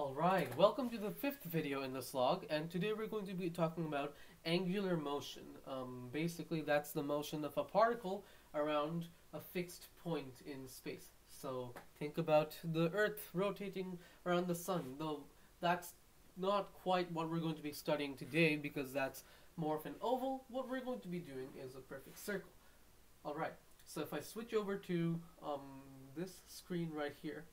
Alright, welcome to the fifth video in this log, and today we're going to be talking about angular motion. Basically, that's the motion of a particle around a fixed point in space. So think about the Earth rotating around the sun, though that's not quite what we're going to be studying today because that's more of an oval. What we're going to be doing is a perfect circle. Alright, so if I switch over to this screen right here,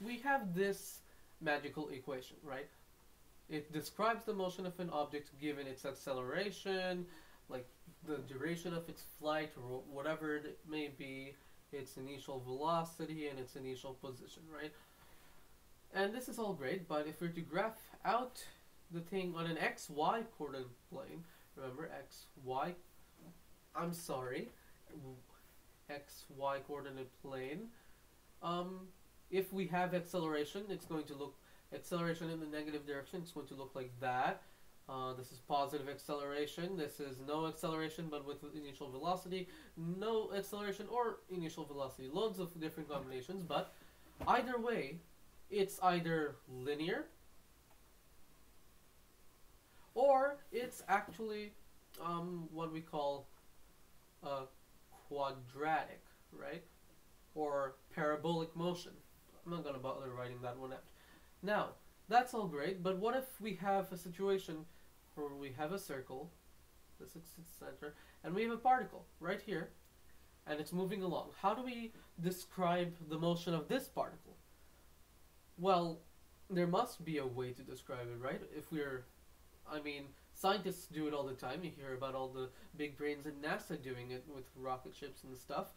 we have this magical equation, right? It describes the motion of an object given its acceleration, like the duration of its flight or whatever it may be, its initial velocity and its initial position, right? And this is all great, but if we're to graph out the thing on an xy coordinate plane, remember xy coordinate plane, if we have acceleration, it's going to look, acceleration in the negative direction, it's going to look like that. This is positive acceleration. This is no acceleration, but with initial velocity. No acceleration or initial velocity. Loads of different combinations, but either way, it's either linear or it's actually what we call quadratic, right? Or parabolic motion. I'm not going to bother writing that one out. Now, that's all great, but what if we have a situation where we have a circle, this is its center, and we have a particle right here, and it's moving along. How do we describe the motion of this particle? Well, there must be a way to describe it, right? Scientists do it all the time. You hear about all the big brains in NASA doing it with rocket ships and stuff.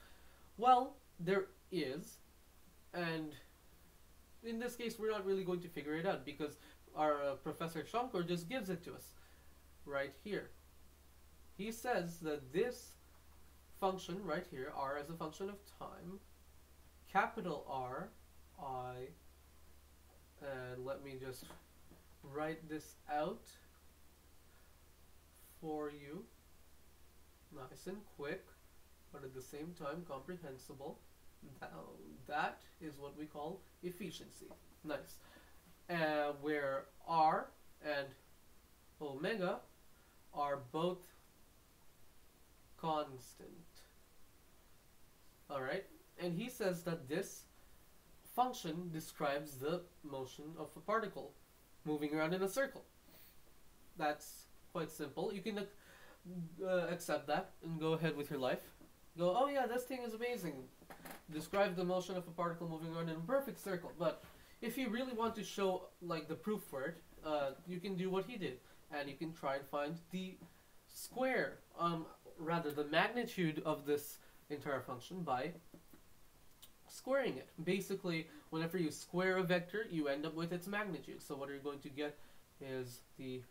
Well, there is, and in this case we're not really going to figure it out because our Professor Shankar just gives it to us right here. He says that this function right here, r as a function of time, capital R, I, and let me just write this out for you, nice and quick, but at the same time comprehensible. That is what we call efficiency. Nice. Where R and omega are both constant. Alright? And he says that this function describes the motion of a particle moving around in a circle. That's quite simple. You can accept that and go ahead with your life. Go, oh yeah, this thing is amazing. Describe the motion of a particle moving around in a perfect circle. But if you really want to show like the proof for it, you can do what he did, and you can try and find the square, the magnitude of this entire function by squaring it. Basically, whenever you square a vector, you end up with its magnitude. So what you're going to get is the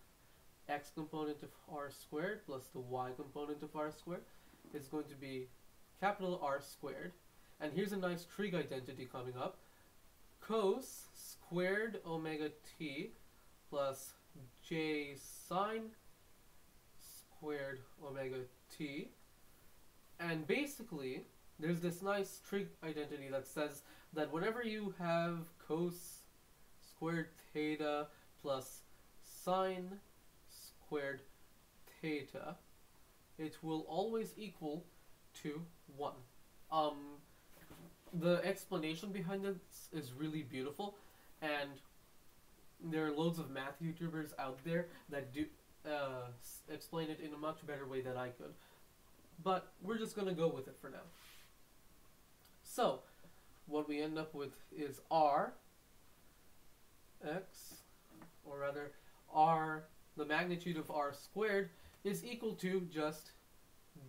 x component of r squared plus the y component of r squared is going to be capital R squared. And here's a nice trig identity coming up. Cos squared omega t plus j sine squared omega t. And basically, there's this nice trig identity that says that whenever you have cos squared theta plus sine squared theta, it will always equal to 1. The explanation behind this is really beautiful, and there are loads of math YouTubers out there that do explain it in a much better way than I could. But we're just going to go with it for now. So, what we end up with is r, x, or rather r, the magnitude of r squared, is equal to just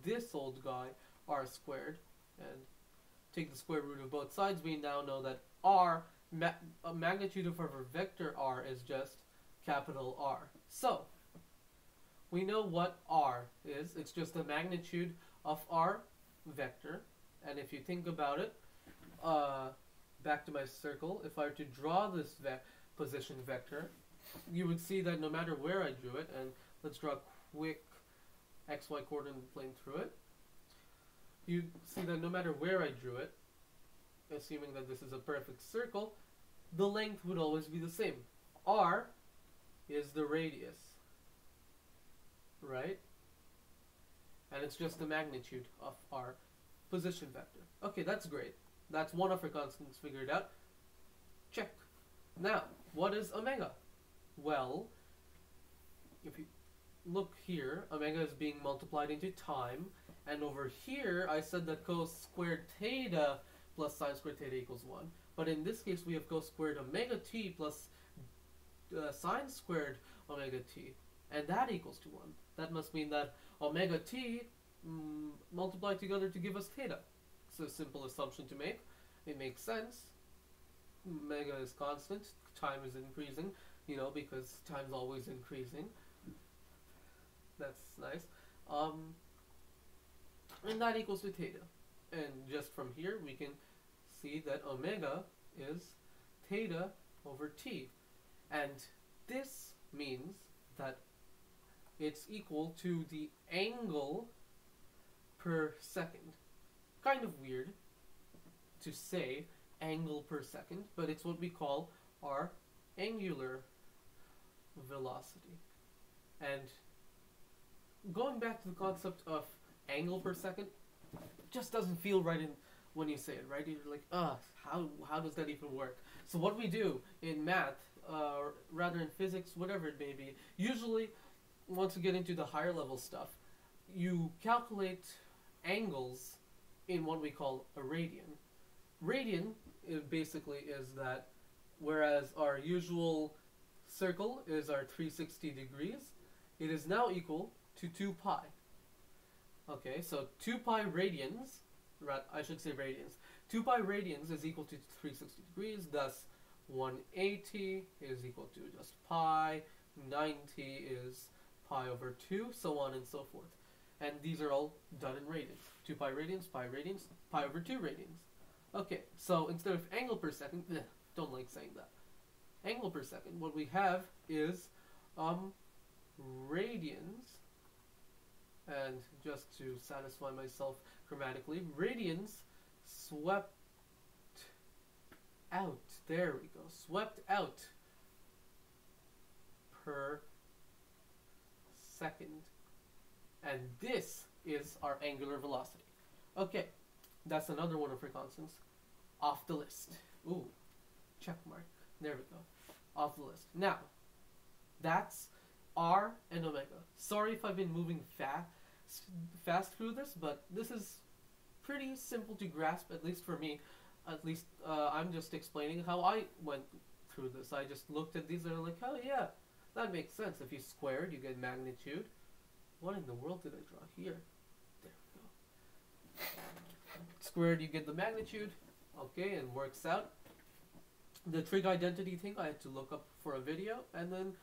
this old guy, r squared, and take the square root of both sides. We now know that r, magnitude of our vector r, is just capital R. So, we know what r is. It's just the magnitude of our vector. And if you think about it, back to my circle, if I were to draw this position vector, you would see that no matter where I drew it, and let's draw a quick xy coordinate plane through it, you see that no matter where I drew it, assuming that this is a perfect circle, the length would always be the same. R is the radius, right? And it's just the magnitude of our position vector. Okay, that's great. That's one of our constants figured out. Check. Now, what is omega? Well, if you look here, omega is being multiplied into time, and over here I said that cos squared theta plus sine squared theta equals 1. But in this case we have cos squared omega t plus sine squared omega t, and that equals to 1. That must mean that omega t multiplied together to give us theta. It's a simple assumption to make. It makes sense. Omega is constant, time is increasing, you know, because time's always increasing. That's nice. And that equals to theta. And just from here we can see that omega is theta over t. And this means that it's equal to the angle per second. Kind of weird to say angle per second, but it's what we call our angular velocity. And going back to the concept of angle per second, just doesn't feel right when you say it, right? You're like, how does that even work? So what we do in math, rather in physics, whatever it may be, usually once you get into the higher level stuff, you calculate angles in what we call a radian. Radian basically is that whereas our usual circle is our 360 degrees, it is now equal to 2 pi. Okay, so 2 pi radians, I should say radians. 2 pi radians is equal to 360 degrees, thus 180 is equal to just pi, 90 is pi over 2, so on and so forth. And these are all done in radians. 2 pi radians, pi over 2 radians. Okay, so instead of angle per second, don't like saying that. Angle per second, what we have is radians, and just to satisfy myself grammatically, radians swept out, there we go, swept out per second. And this is our angular velocity. Okay, that's another one of our constants. Off the list. Ooh, check mark. There we go. Off the list. Now, that's R and omega. Sorry if I've been moving fast through this, but this is pretty simple to grasp, at least for me. At least I'm just explaining how I went through this. I just looked at these and I'm like, oh yeah, that makes sense. If you squared, you get magnitude. What in the world did I draw here? There we go. Squared, you get the magnitude. Okay, and works out. The trig identity thing I had to look up for a video, and then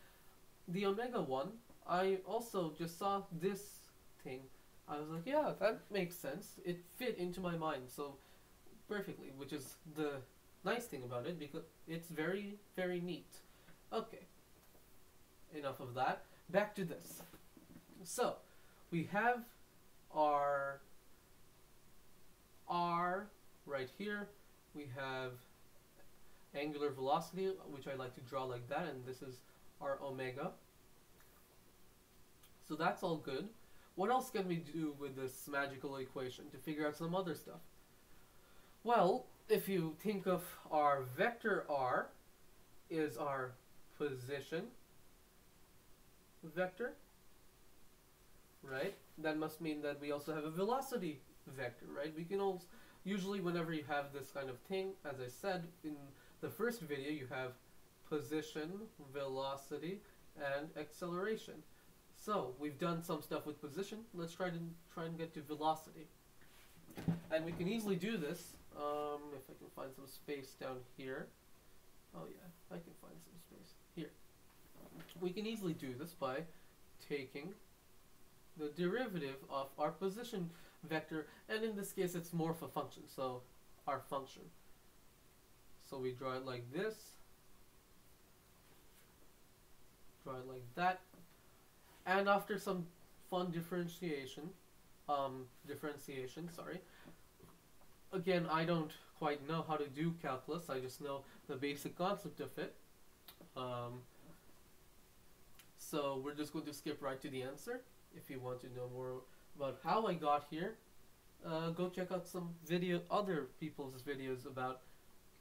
the omega one, I also just saw this thing. I was like, yeah, that makes sense. It fit into my mind so perfectly, which is the nice thing about it, because it's very, very neat. Okay, enough of that. Back to this. So, we have our R right here. We have angular velocity, which I like to draw like that, and this is our omega. So that's all good. What else can we do with this magical equation to figure out some other stuff? Well, if you think of our vector R is our position vector, right? That must mean that we also have a velocity vector, right? We can also, usually whenever you have this kind of thing, as I said in the first video, you have position, velocity, and acceleration. So we've done some stuff with position. Let's try and get to velocity. And we can easily do this, if I can find some space down here. Oh yeah, I can find some space. Here. We can easily do this by taking the derivative of our position vector, and in this case it's more of a function, so our function. So we draw it like this, draw it like that, and after some fun differentiation, sorry. Again, I don't quite know how to do calculus. I just know the basic concept of it. So we're just going to skip right to the answer. If you want to know more about how I got here, go check out some other people's videos about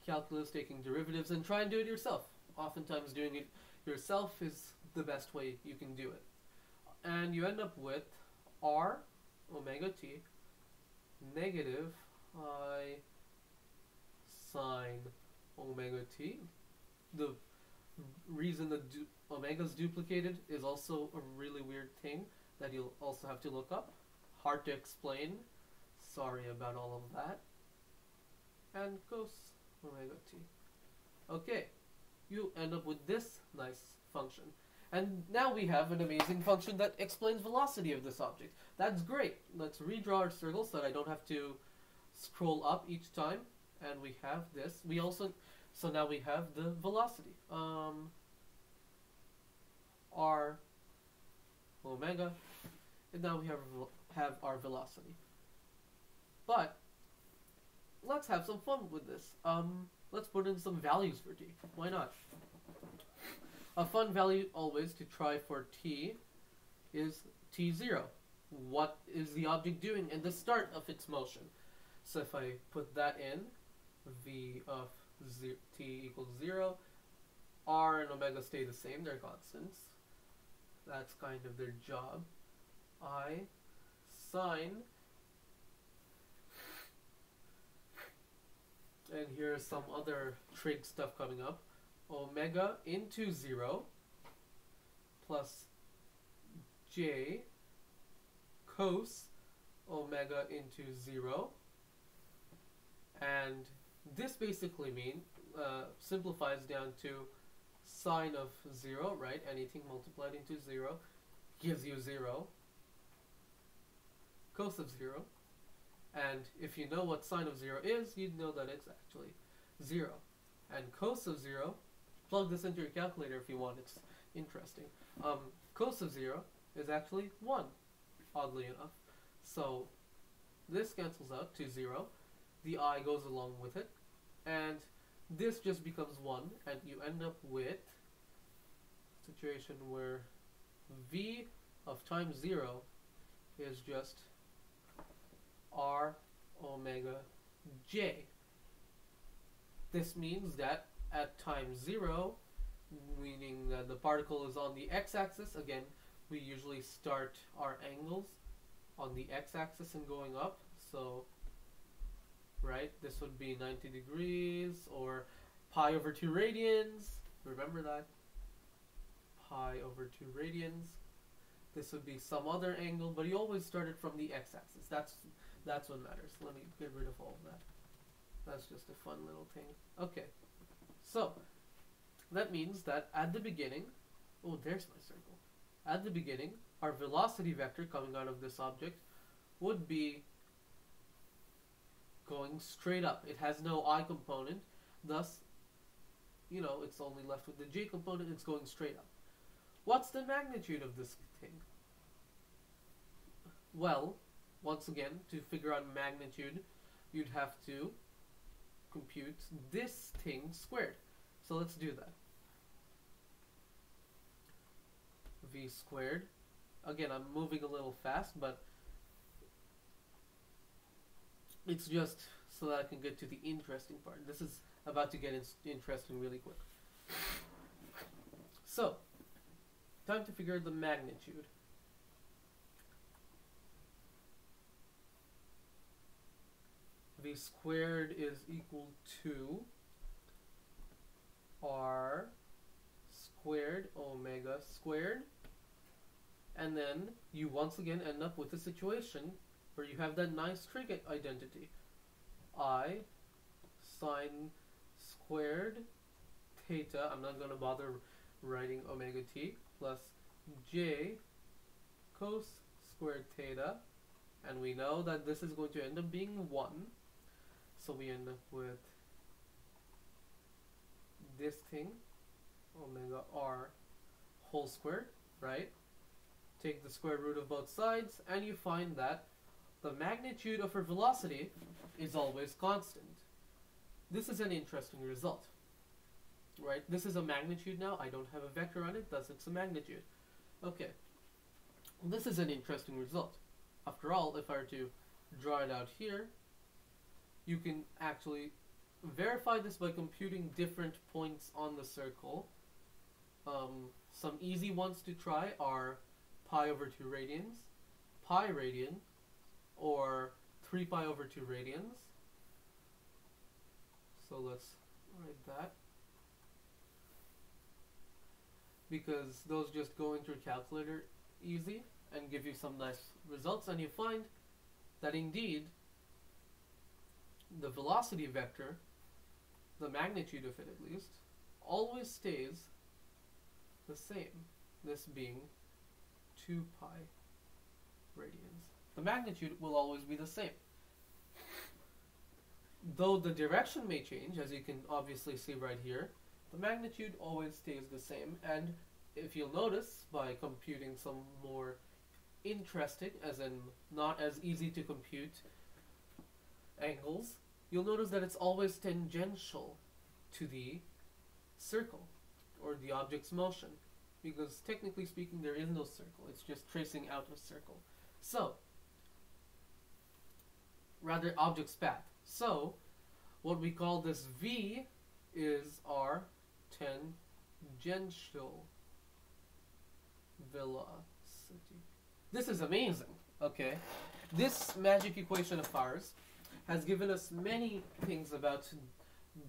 calculus, taking derivatives, and try and do it yourself. Oftentimes doing it yourself is the best way you can do it. And you end up with r omega t negative I sine omega t. The reason that omega is duplicated is also a really weird thing that you'll also have to look up. Hard to explain. Sorry about all of that. And cos omega t. Okay, you end up with this nice function. And now we have an amazing function that explains velocity of this object. That's great. Let's redraw our circle so that I don't have to scroll up each time. And we have this. So now we have the velocity. R omega. And now we have our velocity. But let's have some fun with this. Let's put in some values for t. Why not? A fun value always to try for t is t0. What is the object doing in the start of its motion? So if I put that in, v of t equals 0, r and omega stay the same, they're constants. That's kind of their job. I sine, and here's some other trig stuff coming up, omega into 0 plus j cos omega into 0. And this basically simplifies down to sine of 0, right? Anything multiplied into 0 gives you 0. Cos of 0. And if you know what sine of 0 is, you'd know that it's actually 0. And cos of 0, plug this into your calculator if you want, it's interesting. Cos of 0 is actually 1, oddly enough. So this cancels out to 0. The I goes along with it. And this just becomes 1. And you end up with a situation where v of times 0 is just r omega j. This means that at time 0, meaning that the particle is on the x-axis, again, we usually start our angles on the x-axis and going up. So, right, this would be 90 degrees or pi over 2 radians. Remember that? Pi over 2 radians. This would be some other angle, but you always start it from the x-axis. That's what matters. Let me get rid of all of that. That's just a fun little thing. Okay. So, that means that at the beginning, oh, there's my circle. At the beginning, our velocity vector coming out of this object would be going straight up. It has no I component, thus, it's only left with the j component, it's going straight up. What's the magnitude of this thing? Well, once again, to figure out magnitude, you'd have to compute this thing squared. So let's do that. V squared. Again, I'm moving a little fast, but it's just so that I can get to the interesting part. This is about to get interesting really quick. So, time to figure the magnitude. V squared is equal to r squared omega squared. And then you once again end up with a situation where you have that nice trig identity. I sine squared theta, I'm not going to bother writing omega t, plus j cos squared theta. And we know that this is going to end up being 1. So we end up with this thing, omega r whole squared, right? Take the square root of both sides, and you find that the magnitude of our velocity is always constant. this is an interesting result, right? This is a magnitude now. I don't have a vector on it, thus it's a magnitude. Okay, this is an interesting result. After all, if I were to draw it out here, you can actually verify this by computing different points on the circle. Some easy ones to try are pi over 2 radians, pi radian, or 3 pi over 2 radians. So let's write that, because those just go into your calculator easy and give you some nice results, and you find that indeed the velocity vector, the magnitude of it at least, always stays the same, this being 2 pi radians. The magnitude will always be the same. Though the direction may change, as you can obviously see right here, the magnitude always stays the same. And if you'll notice, by computing some more interesting, as in not as easy to compute angles, you'll notice that it's always tangential to the circle or the object's motion, because technically speaking there is no circle, it's just tracing out a circle. So, rather object's path. So, what we call this V is our tangential velocity. This is amazing, okay? This magic equation of ours has given us many things about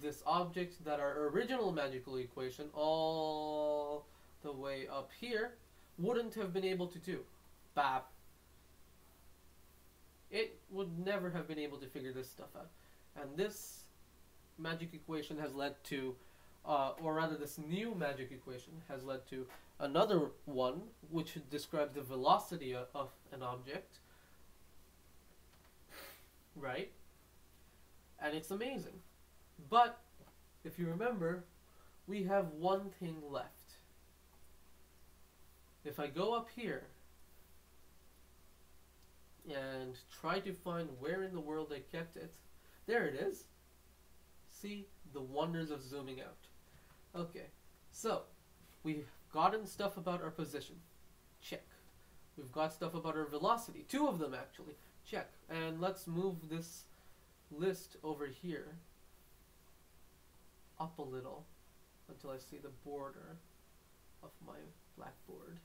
this object that our original magical equation, all the way up here, wouldn't have been able to do. Bap. It would never have been able to figure this stuff out. And this magic equation has led to, or rather this new magic equation has led to another one which describes the velocity of an object, right? And it's amazing. But if you remember, we have one thing left. If I go up here and try to find where in the world I kept it, there it is. See the wonders of zooming out. Okay, so we've gotten stuff about our position. Check. We've got stuff about our velocity. 2 of them actually. Check. And let's move this list over here up a little until I see the border of my blackboard.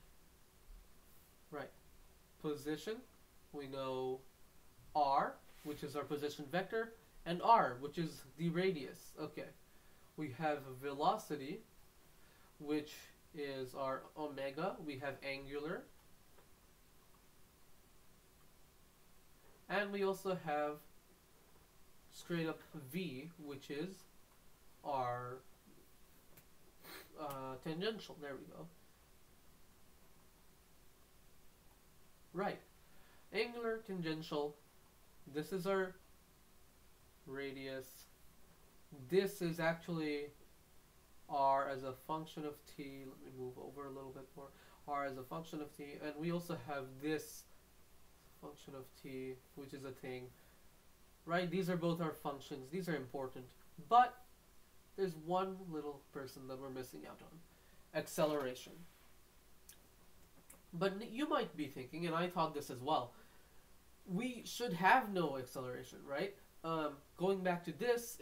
Right. Position. We know r, which is our position vector, and r, which is the radius. Okay. We have velocity, which is our omega. We have angular. And we also have straight up v, which is our tangential. There we go. Right. Angular, tangential. This is our radius. This is actually r as a function of t. Let me move over a little bit more. R as a function of t. And we also have this function of t, which is a thing. Right? These are both our functions. These are important. But there's one little person that we're missing out on. Acceleration. But you might be thinking, and I thought this as well, we should have no acceleration, right? Going back to this,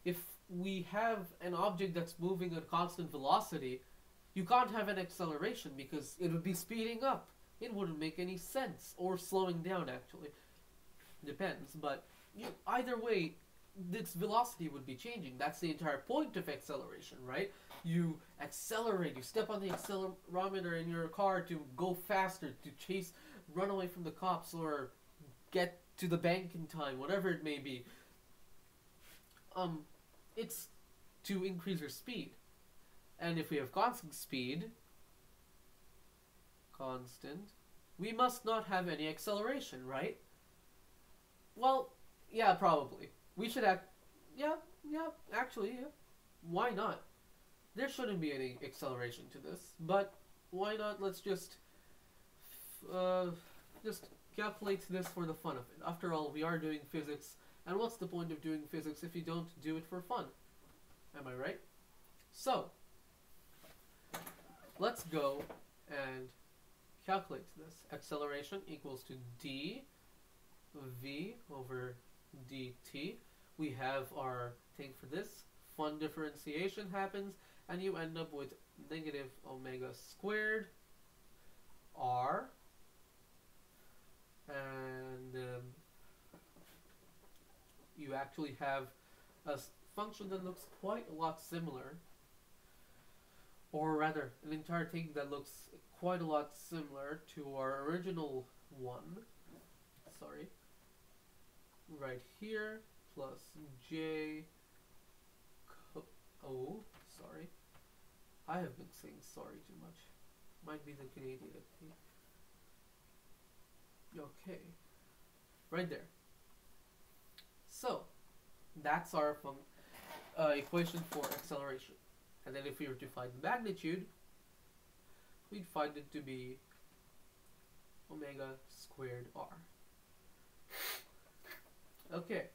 if we have an object that's moving at constant velocity, you can't have an acceleration because it would be speeding up. It wouldn't make any sense. Or slowing down, actually. Depends, but either way, its velocity would be changing. That's the entire point of acceleration, right? You accelerate, you step on the accelerometer in your car to go faster, to run away from the cops, or get to the bank in time, whatever it may be. It's to increase your speed. And if we have constant speed, we must not have any acceleration, right? Well, yeah, probably. We should actually, why not? There shouldn't be any acceleration to this, but why not? Let's just calculate this for the fun of it. After all, we are doing physics, And what's the point of doing physics if you don't do it for fun? Am I right? So, let's go and calculate this. Acceleration equals to dv over dt. We have our thing for this. Fun differentiation happens, and you end up with negative omega squared r, and you actually have a function that looks quite a lot similar, or rather an entire thing that looks quite a lot similar to our original one, sorry, right here, plus j, oh, sorry, I have been saying sorry too much, might be the Canadian in me. Okay, right there. So, that's our equation for acceleration. And then if we were to find magnitude, we'd find it to be omega squared r. Okay.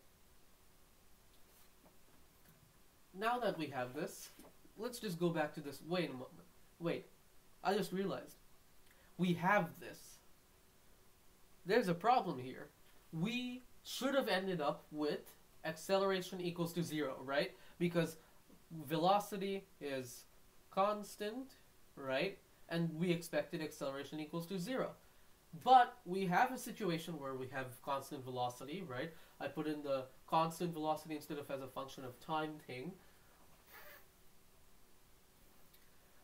Now that we have this, let's just go back to this. Wait a moment. Wait, I just realized. We have this. There's a problem here. We should have ended up with acceleration equals to 0, right? Because velocity is constant, right? And we expected acceleration equals to 0. But we have a situation where we have constant velocity, right? I put in the constant velocity instead of as a function of time thing.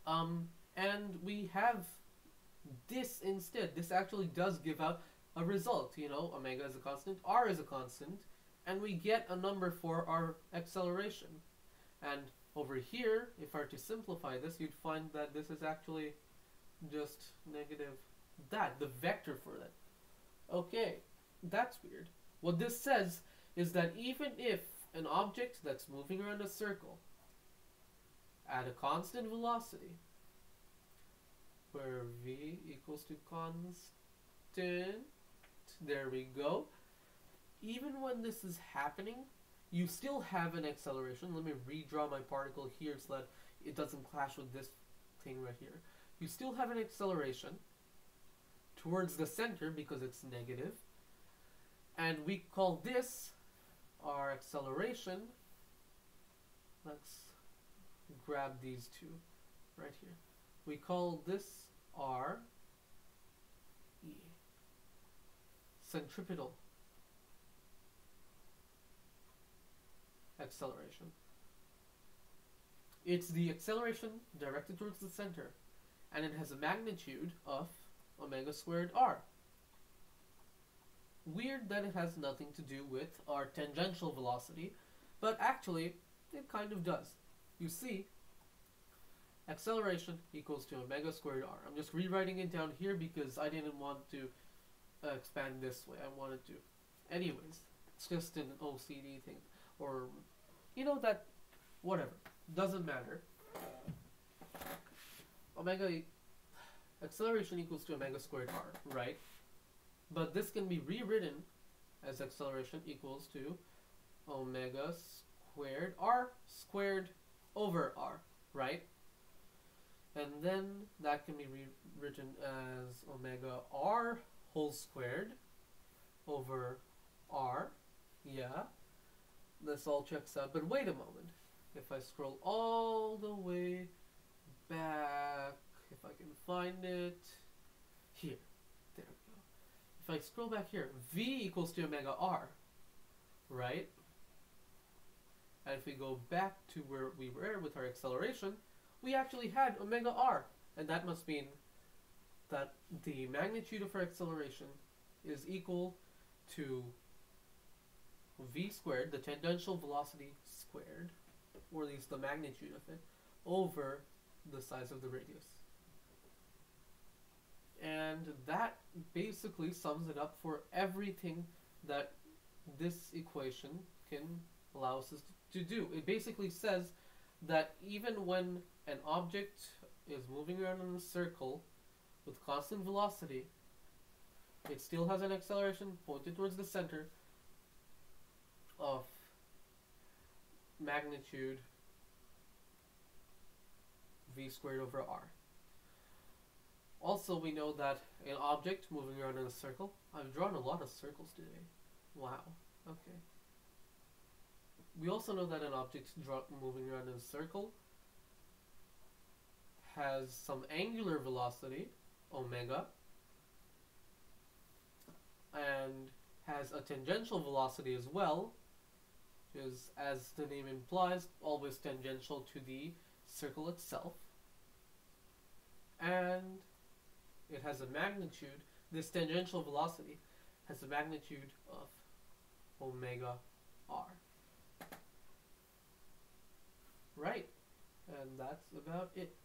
And we have this instead. This actually does give out a result, you know, omega is a constant, r is a constant, and we get a number for our acceleration. And over here, if I were to simplify this, you'd find that this is actually just negative that, the vector for that. Okay, that's weird. What this says is that even if an object that's moving around a circle at a constant velocity, where v equals to constant, there we go, even when this is happening, you still have an acceleration. Let me redraw my particle here so that it doesn't clash with this thing right here. You still have an acceleration towards the center because it's negative, and we call this our acceleration. Let's grab these two right here. We call this our centripetal acceleration. It's the acceleration directed towards the center, and it has a magnitude of omega squared r. Weird that it has nothing to do with our tangential velocity, but actually it kind of does. You see, acceleration equals to omega squared r. I'm just rewriting it down here because I didn't want to expand this way. I wanted to. Anyways, it's just an OCD thing. Or, you know, that, whatever. Doesn't matter. Acceleration equals to omega squared r, right? But this can be rewritten as acceleration equals to omega squared r squared over r, right? And then that can be rewritten as omega r whole squared over r. Yeah, this all checks out. But wait a moment. If I scroll all the way back, if I can find it, here, there we go. If I scroll back here, v equals to omega r, right? And if we go back to where we were with our acceleration, we actually had omega r, and that must mean that the magnitude of our acceleration is equal to v squared, the tangential velocity squared, or at least the magnitude of it, over the size of the radius. And that basically sums it up for everything that this equation can allow us to do. It basically says that even when an object is moving around in a circle with constant velocity, it still has an acceleration pointed towards the center, of magnitude v squared over r. Also, we know that an object moving around in a circle. I've drawn a lot of circles today. Wow. Okay. We also know that an object moving around in a circle has some angular velocity, omega, and has a tangential velocity as well, which is, as the name implies, always tangential to the circle itself. And it has a magnitude, this tangential velocity has a magnitude of omega r. Right, and that's about it.